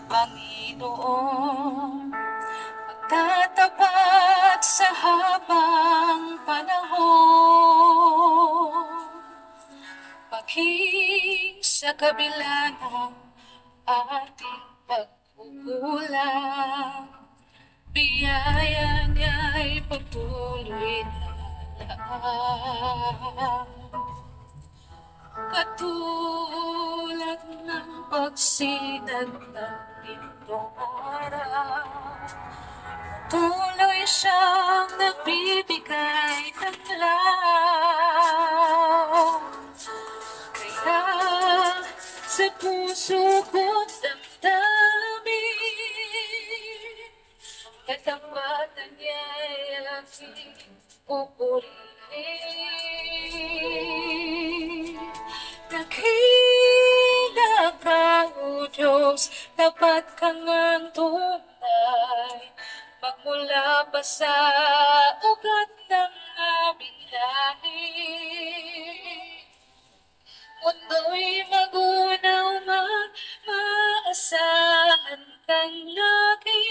Panginoon, magtatapat sa habang panahon, maging sa kabila ng ating pagkukulang, biyaya niya'y patuloy na lang. Katulad ng pagsinag ng pintong araw, tuloy siyang nagbibigay ng law. Kaya sa puso ko't damdamin, katapatan niya'y aking pupurihin. Dakila ka, O Diyos, tapat ka ngang tunay, magmula pa sa ugat ng aming lahi. Mundo'y magunaw man, maasahan kang lagi,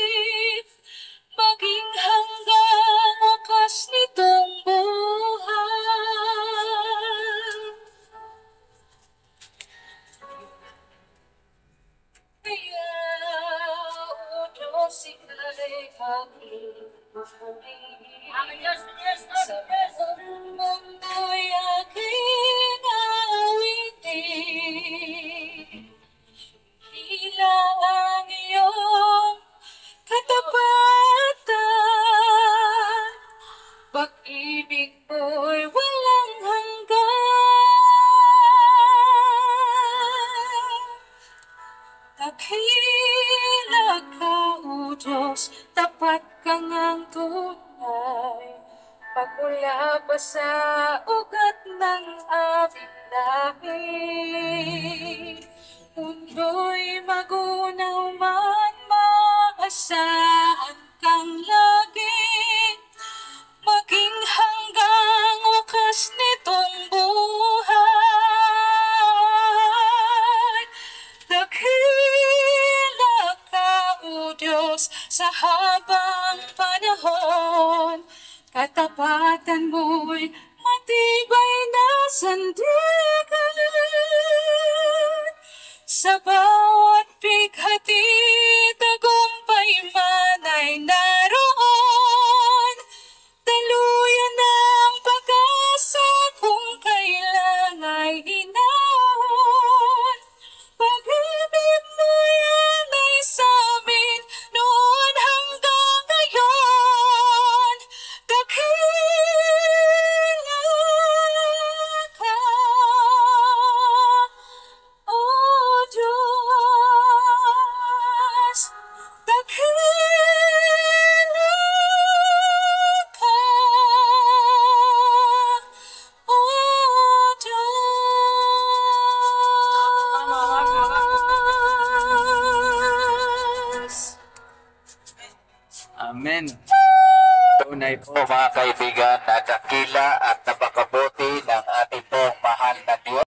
maging hanggang wakas nitong buhay. Kaya, O Diyos, ika'y magpupuri. Sa buong mundo'y aking awitin, hila ang iyong katapatan, pag-ibig mo'y walang hanggan. Dakila ka, O Diyos, tapat ka ngang tunay, magmula pa sa ugat ng aming lahi. Mundo'y magunaw man, maasahan kang lagi, maging hanggang wakas nitong buhay. Dakila ka, O Diyos, sa habang panahon, katapatan mo'y matibay na sandigan. Sa bawat bighati, tagumpay man ay naroon, daluyan ng pag-asa kung kailan ay hinahon. Pag-ibig mo yan ay sa amin noon hanggang ngayon. Dakila ka, O Diyos, dakila ka, O Diyos. Amen. Tunay po mga kaibigan na dakila at napakabuti ng ating pong mahal na Diyos.